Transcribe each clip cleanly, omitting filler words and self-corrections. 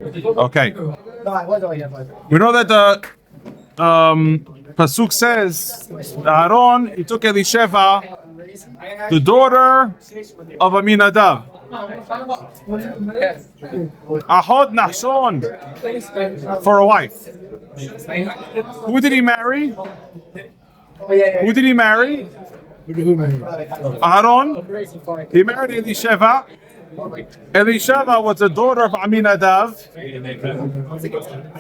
Okay. We know that the pasuk says that Aaron he took Elisheva, the daughter of Aminadav. Ahod Nachshon for a wife. Who did he marry? Who did he marry? Aaron. He married Elisheva. Elisheva was the daughter of Aminadav,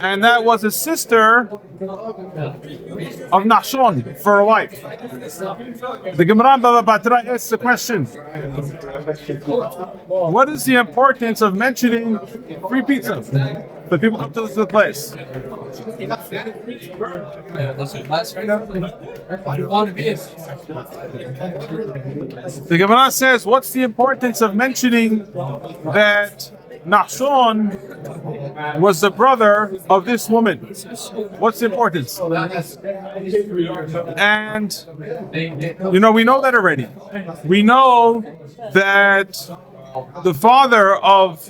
and that was a sister of Nachshon for a wife. The Gemara in Baba Batra asks the question: what is the importance of mentioning free pizza when people come to the place? The Gemara says, what's the importance of mentioning that Nachshon was the brother of this woman? What's the importance? And, we know that already. We know that the father of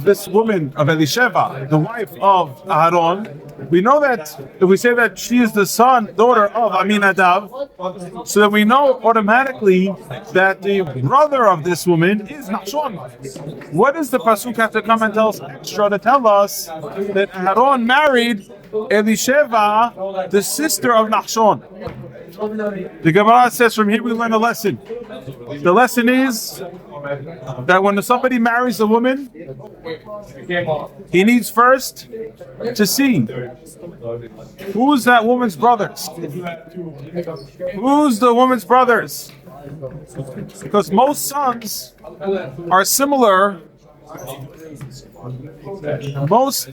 this woman, of Elisheva, the wife of Aaron, we know that if we say that she is the daughter of Aminadav, so that we know automatically that the brother of this woman is Nachshon. What does the pasuk have to come and tell us extra to tell us that Aaron married Elisheva, the sister of Nachshon? The Gemara says from here we learn a lesson. The lesson is that when somebody marries a woman, he needs first to see who's that woman's brothers. Who's the woman's brothers? Because most sons are similar. Most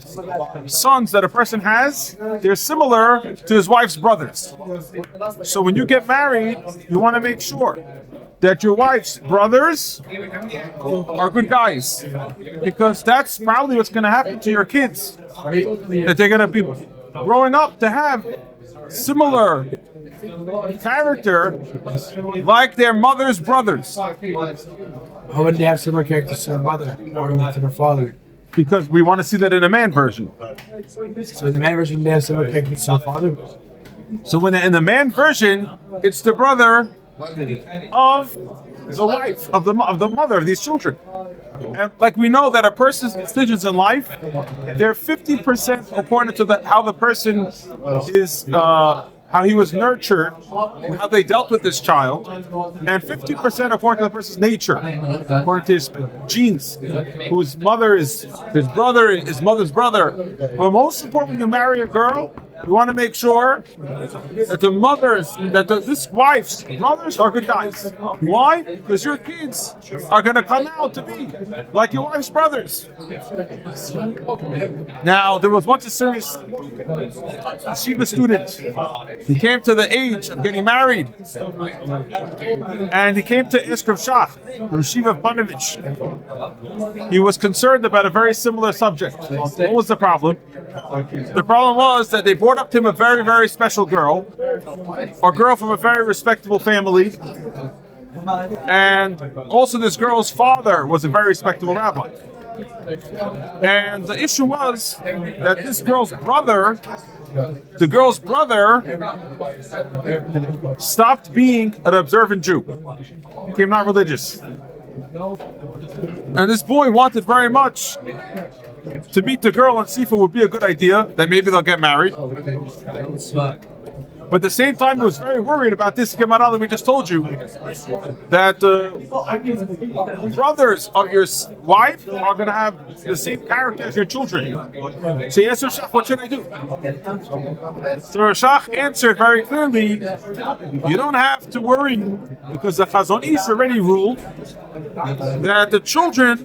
sons that a person has, they're similar to his wife's brothers. So when you get married, you want to make sure that your wife's brothers are good guys, because that's probably what's going to happen to your kids, that they're going to be growing up to have similar character like their mother's brothers. How would they have similar characters to their mother or to their father? Because we want to see that in a man version. So in the man version, they have similar characters to their father? So when in the man version, it's the brother of the wife of the mother of these children. And like we know that a person's decisions in life, they're 50% according to how the person is, how he was nurtured, and how they dealt with this child, and 50% according to the person's nature, according to his genes, whose mother is his brother, his mother's brother. But most important, when you marry a girl, you want to make sure that this wife's brothers are good guys. Why? Because your kids are going to come out to be like your wife's brothers. Now, there was once a serious yeshiva student. He came to the age of getting married, and he came to ask Rav Shach, Rav Shiva Panovich. He was concerned about a very similar subject. What was the problem? The problem was that they brought up to him a very, very special girl, or girl from a very respectable family, and also this girl's father was a very respectable rabbi. And the issue was that this girl's brother, the girl's brother, stopped being an observant Jew, became not religious. And this boy wanted very much to meet the girl and see if it would be a good idea that maybe they'll get married. But at the same time, he was very worried about this Gemara that we just told you, that brothers of your wife are going to have the same character as your children. So he asked Rashach, what should I do? So Rashach answered very clearly, you don't have to worry, because the Chazon Ish already ruled that the children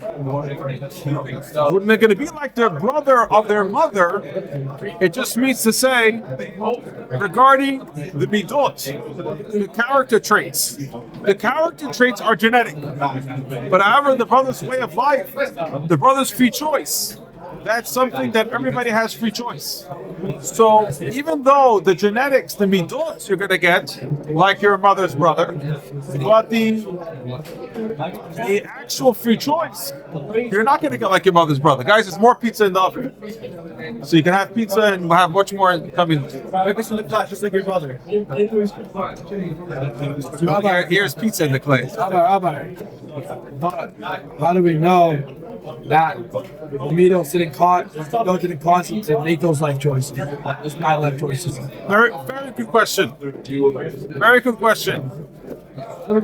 they're going to be like their brother of their mother. It just means to say, regarding the midot, the character traits. The character traits are genetic. But however, the brother's way of life, the brother's free choice, that's something that everybody has free choice. So even though the genetics, the midot, you're going to get like your mother's brother, but the actual free choice, you're not going to get like your mother's brother. Guys, there's more pizza in the oven. So you can have pizza and we'll have much more coming. Just like your brother. Here's pizza in the clay. Rabbi, how do we know that Mito didn't cause him to make those life choices? Those bad life choices. Very, very good question. Very good question. No.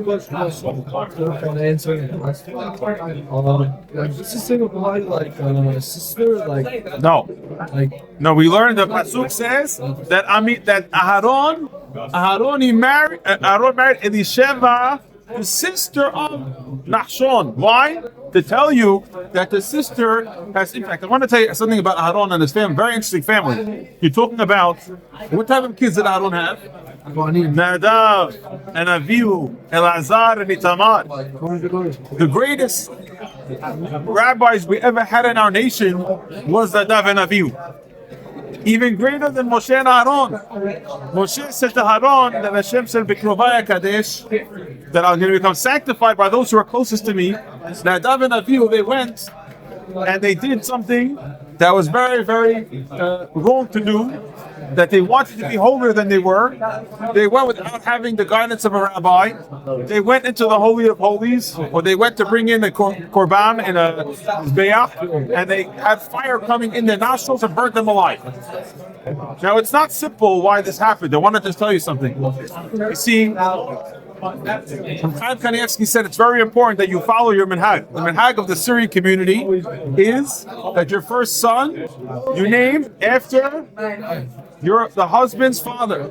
No, we learned the Pasuk says that Aharon married Elisheva, the sister of Nachshon. Why? To tell you that the sister has impact. I want to tell you something about Aharon and his family. Very interesting family. You're talking about what type of kids did Aharon have? Nadav and Avihu, Elazar and Itamar. The greatest rabbis we ever had in our nation was Nadav and Avihu. Even greater than Moshe and Aaron. Moshe said to Aaron that Hashem said, "B'krovai Kadesh," that I'm going to become sanctified by those who are closest to me. Nadav and Avihu, they went and they did something that was very, very wrong to do. That they wanted to be holier than they were. They went without having the guidance of a rabbi. They went into the Holy of Holies, or they went to bring in the korban in a zbeach, and they had fire coming in their nostrils and burnt them alive. Now, it's not simple why this happened. I want to just tell you something. You see, Chaim Kanievsky said it's very important that you follow your minhag. The minhag of the Syrian community is that your first son you name after the husband's father.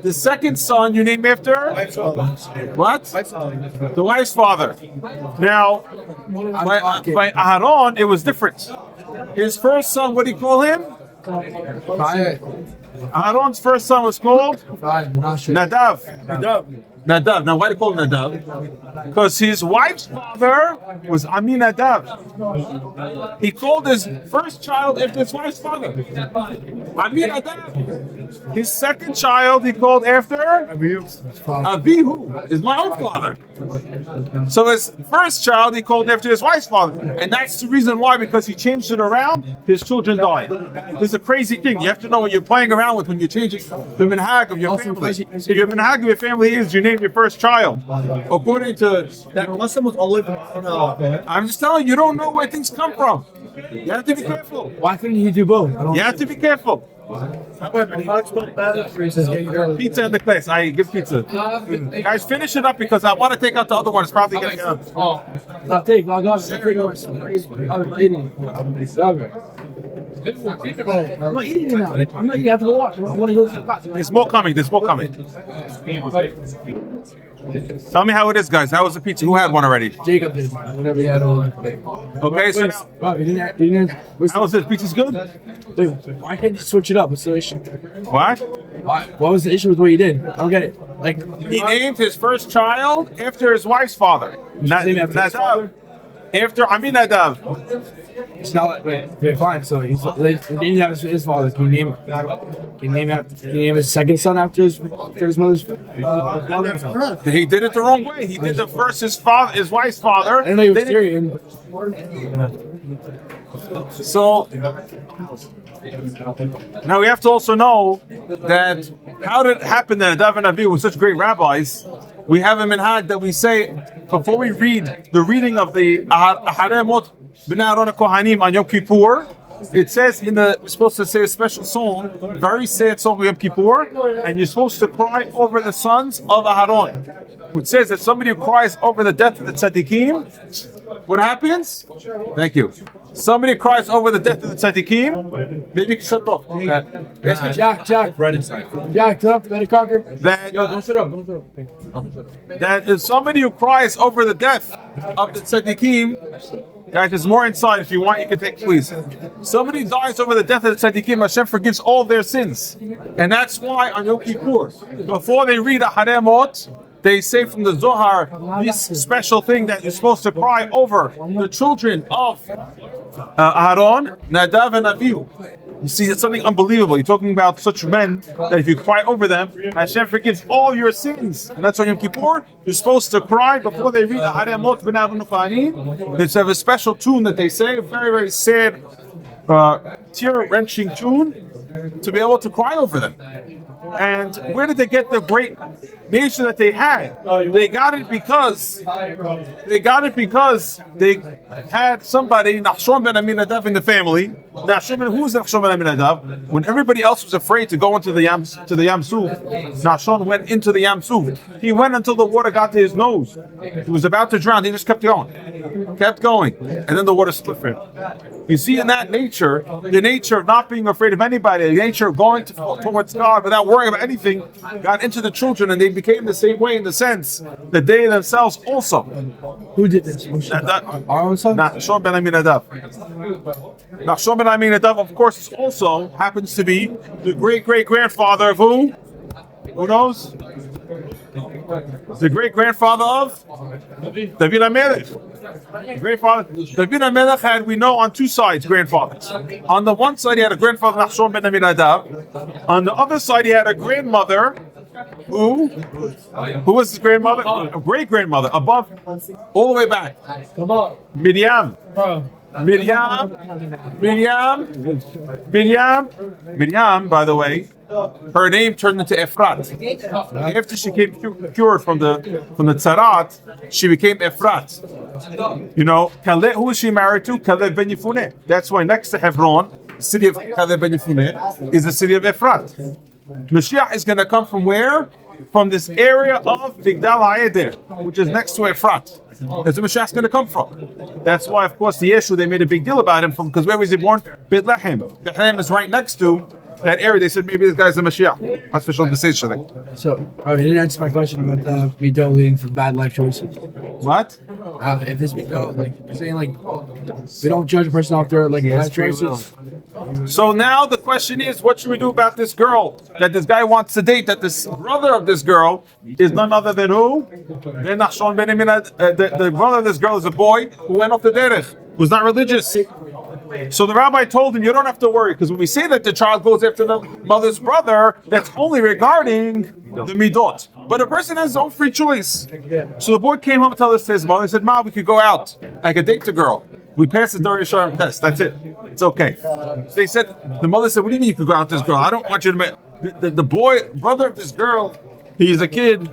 The second son you name after what? The wife's father. Now, by Aharon, it was different. His first son, what do you call him? Aharon's first son was called Nadav. Nadav. Now, why do you call him Nadav? Because his wife's father was Aminadav. He called his first child after his wife's father. Aminadav. His second child he called after Abihu, is my own father. So his first child he called after his wife's father. And that's the reason why, because he changed it around, his children died. This is a crazy thing. You have to know what you're playing around with when you're changing the minhag of your family. If your minhag of your family is you name your first child according to that, I'm just telling you, you don't know where things come from. You have to be careful. Why couldn't he do both? You have to be careful. Pizza in the class. I give pizza. Guys, finish it up because I want to take out the other one. It's probably getting out. I'm not eating it now. I'm not eating after the watch. I want to go to the bathroom. There's more coming. There's more coming. Tell me how it is, guys. How was the pizza? Who had one already? Jacob did. Whenever he had one. Okay, so how was it? Pizza's good? Dude, why can't you switch it up? What's the issue? What? What was the issue with what you did? I don't get it. Like, he named his first child after his wife's father. Nadav. After Aminadav. It's not like, fine. So he didn't have his father. Can you name his second son after his mother's father? He did it the wrong way. He did the first his wife's father. I didn't know he was Syrian. So now we have to also know that how did it happen that Nadav and Avihu were such great rabbis? We have a minhag that we say before we read the reading of the Haremot B'nai Aaron Kohanim on Yom Kippur. It says we're supposed to say a special song, very sad song of Yom Kippur, and you're supposed to cry over the sons of Aharon. It says that somebody who cries over the death of the tzaddikim, what happens? Thank you. Somebody cries over the death of the tzaddikim, maybe you can shut off. Jack, up, let it conquer. Don't shut up. That is somebody who cries over the death of the tzaddikim. Guys, there's more inside. If you want, you can take, please. Somebody dies over the death of the tzaddikim, Hashem forgives all their sins. And that's why on Yom Kippur, before they read a Haremot, they say from the Zohar, this special thing that you're supposed to cry over the children of Aaron, Nadav, and Avihu. You see, it's something unbelievable. You're talking about such men that if you cry over them, Hashem forgives all your sins. And that's on Yom Kippur. You're supposed to cry before they read the Haremot B'Navon Ufanim. It's a special tune that they say, a very, very sad, tear-wrenching tune, to be able to cry over them. And where did they get the great nation that they had? They got it because they had somebody, Nachshon ben Aminadav, in the family. Who was Nachshon ben Aminadav? When everybody else was afraid to go into the Yam Suf, Nachshon went into the Yam Suf. He went until the water got to his nose. He was about to drown. He just kept going, and then the water split for him. You see, in that nature, the nature of not being afraid of anybody, the nature of going towards God without worrying about anything, got into the children, and they became the same way in the sense that they themselves also. Who did this? Our own son? Nachshon ben Aminadav. Nachshon ben Aminadav, of course, also happens to be the great-great-grandfather of who? Who knows? The great-grandfather of David HaMelech. Grandfather David HaMelech had, we know, on two sides grandfathers. On the one side he had a grandfather, Nachshon ben Aminadav. On the other side he had a grandmother. Who was his grandmother? A great-grandmother, above, all the way back. Miriam. Miriam, by the way, her name turned into Efrat. After she came cured from the Tzarat, she became Efrat. You know, Caleb, who was she married to? Caleb ben Yefuneh. That's why next to Hebron, the city of Caleb ben Yefuneh, is the city of Efrat. Mashiach is going to come from where? From this area of Migdal HaEder, which is next to Efrat. That's where Mashiach is going to come from. That's why, of course, the Yeshu, they made a big deal about him, because where was he born? Bethlehem. Bethlehem is right next to that area. They said maybe this guy's the Mashiach. That's official decision. So, you didn't answer my question about the Midot leading for bad life choices. What? If this Midot, like, you're saying, like, we don't judge a person off their, like, bad choices. So now the question is, what should we do about this girl that this guy wants to date? That this brother of this girl is none other than who? Then Nachshon ben Aminadav. The brother of this girl is a boy who went off the derech, who's not religious. So the rabbi told him, you don't have to worry, because when we say that the child goes after the mother's brother, that's only regarding the midot. But a person has his own free choice. So the boy came home and told his mother, he said, "Ma, we could go out. I could date the girl. We passed the Dor Yesharim test. That's it. It's okay." So they said, the mother said, "What do you mean you could go out with this girl? I don't want you to make..." The boy, brother of this girl, he's a kid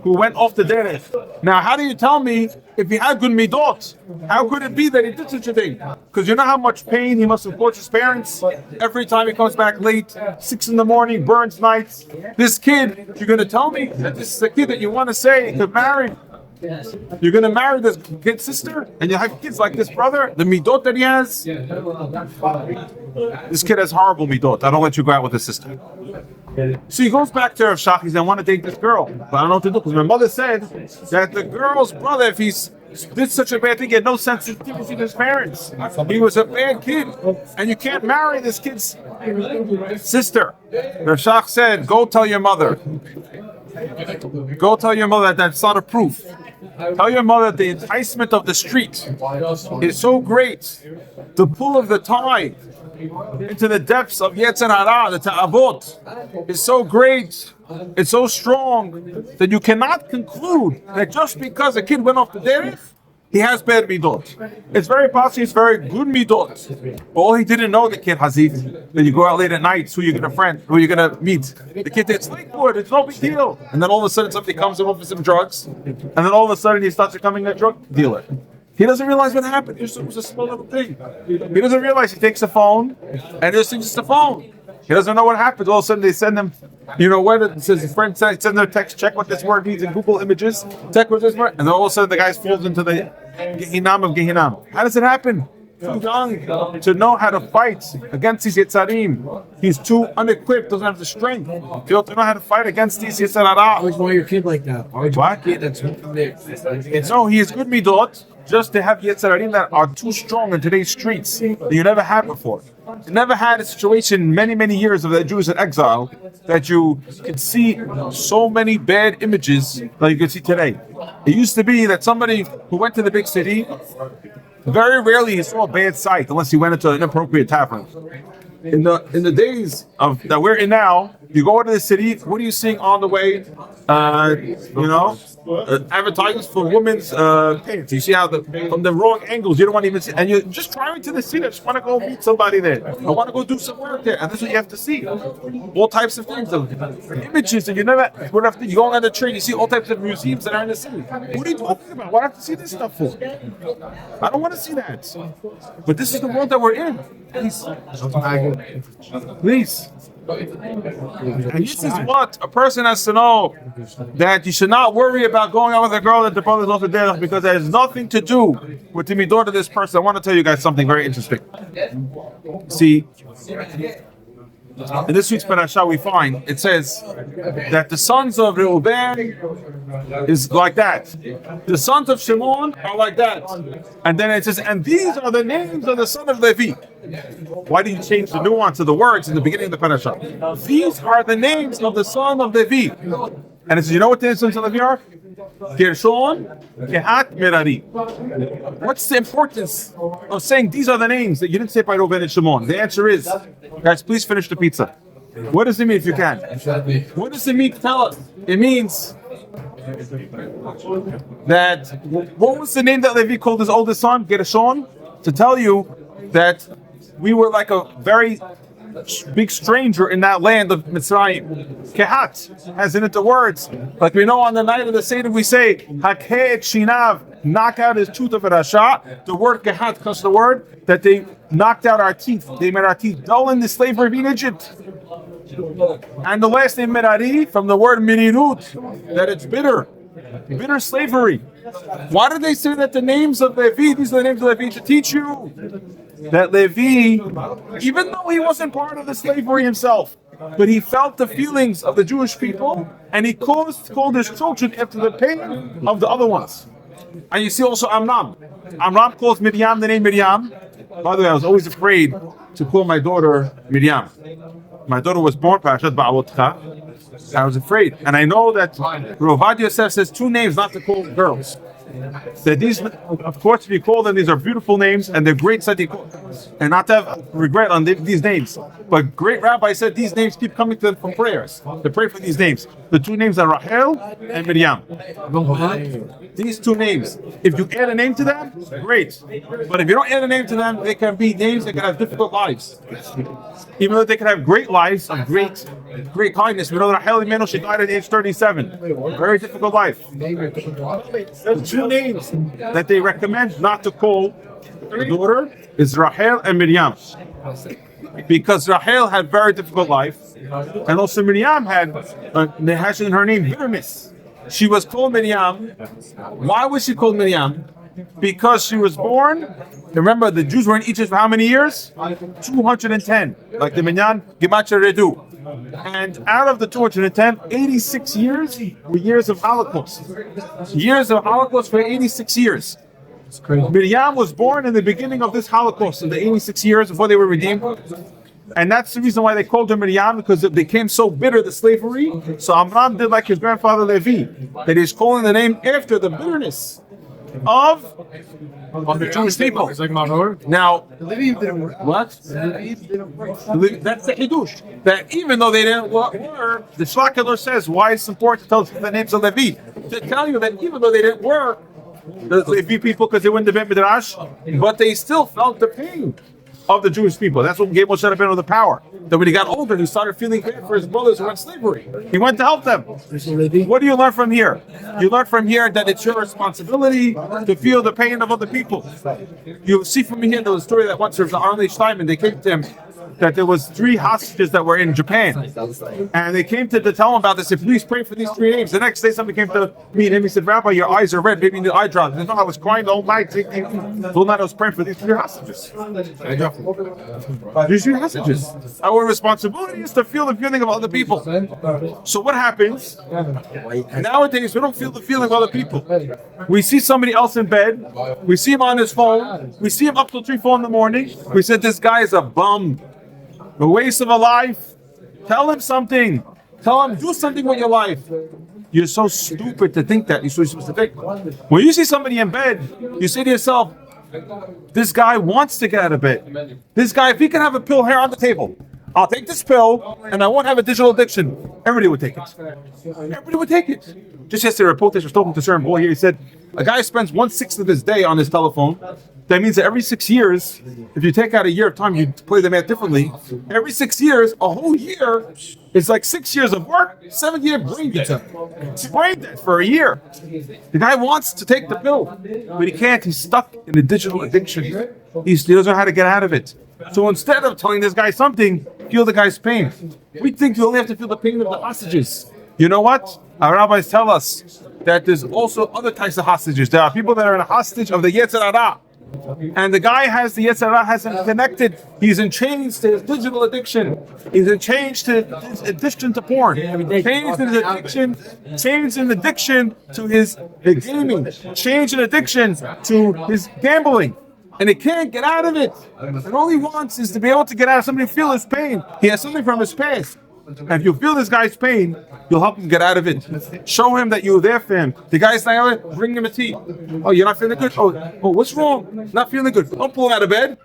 who went off the derech. Now, how do you tell me if he had good midot? How could it be that he did such a thing? Because you know how much pain he must have caused his parents every time he comes back late, 6 a.m, burns nights. This kid, you're going to tell me that this is a kid that you want to say could marry? You're going to marry this kid's sister, and you have kids like this brother, the midot that he has? This kid has horrible midot. I don't let you go out with his sister. So he goes back to Rav Shach. He said, "I want to date this girl, but I don't know what to do." Because my mother said that the girl's brother, if he's did such a bad thing, he had no sensitivity to his parents. He was a bad kid, and you can't marry this kid's sister. Rav Shach said, "Go tell your mother. Go tell your mother that that's not a proof. Tell your mother that the enticement of the street is so great, the pull of the tide into the depths of Yetzer Hara, the Ta'avot, is so great, it's so strong, that you cannot conclude that just because a kid went off the derech, he has bad midot. It's very possible it's very good midot. All he didn't know, the kid Hazif, that you go out late at night, who you're going to meet. The kid that's Lakewood, it's no big deal. And then all of a sudden somebody comes and offers him drugs, and then all of a sudden he starts becoming a drug dealer. He doesn't realize what happened. It was a small little thing. He doesn't realize he takes a phone and just thinks it's a phone. He doesn't know what happened. All of a sudden they send him, when it says his friend send their text, check what this word means in Google Images, check what this word, and then all of a sudden the guy falls into the Gehinam of Gehinam. How does it happen? Too young to know how to fight against these Yetzarim. He's too unequipped, doesn't have the strength to know how to fight against these Yetzer Hara. Always want your kid like that. What? Kid that's No, he is good midot. just to have Yetzer that are too strong in today's streets that you never had before. You never had a situation in many, many years of the Jews in exile that you could see so many bad images that you could see today. It used to be that somebody who went to the big city, very rarely he saw a bad sight unless he went into an inappropriate tavern. In the days of that we're in now, you go into the city. What are you seeing on the way? Advertisements for women's pants. You see how from the wrong angles you don't want to even see, and you're just driving to the city. I just want to go meet somebody there. I want to go do some work there, and this is what you have to see. All types of things, of images that you never would have to. You go on the train, you see all types of museums that are in the city. What are you talking about? What do I have to see this stuff for? I don't want to see that. But this is the world that we're in. Please. And this is what a person has to know, that you should not worry about going out with a girl that the brother is also there, because it has nothing to do with the midor of this person. I want to tell you guys something very interesting. See, in this week's parasha we find it says that the sons of Reuben is like that, the sons of Shimon are like that, and then it says, and these are the names of the son of Levi. Why do you change the nuance of the words in the beginning of the parasha? These are the names of the son of Levi, and it says, you know what the sons of Levi are? Gershon, Kehat, Merari. What's the importance of saying these are the names that you didn't say by Reuben and Shimon? The answer is, guys, please finish the pizza. What does it mean if you can? What does it mean to tell us? It means that, what was the name that Levi called his oldest son? Gershon? To tell you that we were like a very big stranger in that land of Mitzrayim. Kehat has in it the words, like we know on the night of the Seder we say, Hakeh et shinav, knock out his tooth of a rasha. The word Kehat comes the word that they knocked out our teeth. They made our teeth dull in the slavery in Egypt. And the last name Merari, from the word Mirirut, that it's bitter. Bitter slavery. Why did they say that the names of Levi, these are the names of Levi, to teach you that Levi, even though he wasn't part of the slavery himself, but he felt the feelings of the Jewish people, and he called his children after the pain of the other ones. And you see also Amram. Amram calls Miriam the name Miriam. By the way, I was always afraid to call my daughter Miriam. My daughter was born Parashat Ba'alotcha. I was afraid, and I know that Rav Ovadia Yosef says two names not to call girls. That these, of course, if you call them, these are beautiful names and they're great tzaddikim, and not to have regret on these names. But great rabbi said these names keep coming to them from prayers. They pray for these names. The two names are Rachel and Miriam. These two names, if you add a name to them, great. But if you don't add a name to them, they can be names that can have difficult lives. Even though they can have great lives of great kindness. We know that Rachel Imenu, she died at age 37. Very difficult life. There's two names that they recommend not to call the daughter is Rachel and Miriam. Because Rachel had very difficult life, and also Miriam had in her name bitterness. She was called Miriam. Why was she called Miriam? Because she was born. Remember, the Jews were in Egypt for how many years? 210, like the Minyan Gematria Redu. And out of the 210, 86 years were years of Holocaust. Years of Holocaust for 86 years. Miriam was born in the beginning of this Holocaust, in the 86 years before they were redeemed. And that's the reason why they called her Miriam, because it became so bitter, the slavery. So Amram did like his grandfather Levi, that he's calling the name after the bitterness of the Jewish people. It's like Mahor. Now, what? That's That's the Hidush. That even though they didn't work, the Shlach says, why it's important to tell the names of Levi? To tell you that even though they didn't work, the Levi people, because they went to Bet Midrash, but they still felt the pain of the Jewish people. That's what gave Moshe Rabbeinu the power. That when he got older, he started feeling bad for his brothers who were in slavery. He went to help them. What do you learn from here? You learn from here that it's your responsibility to feel the pain of other people. You see from here the story that once there was an Arnold Steinman, they came to him that there was 3 hostages that were in Japan, and they came to tell him about this. Said, please pray for these 3 names. The next day, somebody came to meet him. He said, Rabbi, your eyes are red. Maybe you need eye drops. He said, no, I was crying the whole night. The whole night I was praying for these 3 hostages. These 3 hostages. Our responsibility is to feel the feeling of other people. So what happens? Nowadays, we don't feel the feeling of other people. We see somebody else in bed. We see him on his phone. We see him up till 3, 4 in the morning. We said, this guy is a bum. A waste of a life. Tell him something. Tell him, do something with your life. You're so stupid to think that. You're so supposed to think. When you see somebody in bed, you say to yourself, this guy wants to get out of bed. This guy, if he can have a pill here on the table, I'll take this pill and I won't have a digital addiction. Everybody would take it. Everybody would take it. Just yesterday, a reporter was talking to a certain boy here. He said, a guy spends 1/6 of his day on his telephone. That means that every 6 years, if you take out a year of time, you play the math differently. Every 6 years, a whole year is like 6 years of work, 7-year brain dead. It's brain dead for a year. The guy wants to take the pill, but he can't. He's stuck in a digital addiction. He doesn't know how to get out of it. So instead of telling this guy something, feel the guy's pain. We think you only have to feel the pain of the hostages. You know what? Our rabbis tell us that there's also other types of hostages. There are people that are in a hostage of the Yetzer Hara. And the guy has the Yetzer Hara hasn't connected. He's in chains to his digital addiction. He's in chains to his addiction to porn. Chains in his addiction. Chains in addiction to his gaming. Chains in addiction to his gambling. And he can't get out of it. And all he wants is to be able to get out of something, feel his pain. He has something from his past. And if you feel this guy's pain, you'll help him get out of it. Show him that you're there for him. The guy's not, bring him a tea. Oh, you're not feeling good? Oh, what's wrong? Not feeling good. Don't pull him out of bed.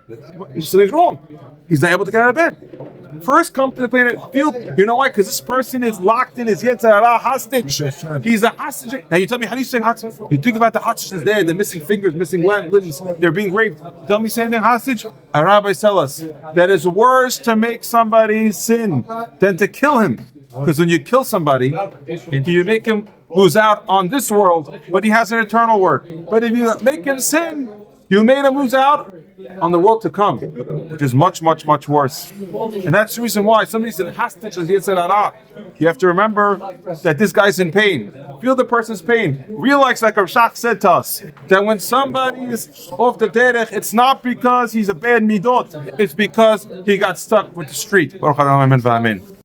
Something's wrong. He's not able to get out of bed. First, come to the planet. Feel. You know why? Because this person is locked in his Yetzer Hara hostage. He's a hostage. Now you tell me, how do you say hostage? You think about the hostages there. They're missing fingers, missing limbs. They're being raped. Tell me, saying they're hostage. Our rabbis tell us that it's worse to make somebody sin than to kill him. Because when you kill somebody, you make him lose out on this world, but he has an eternal world. But if you make him sin, you made him lose out on the world to come, which is much, much, much worse. And that's the reason why somebody's in hostage as Yetzer Hara. You have to remember that this guy's in pain. Feel the person's pain. Realize, like Rav Shach said to us, that when somebody is off the derech, it's not because he's a bad midot. It's because he got stuck with the street. Baruch Adonai, amen, v'amen.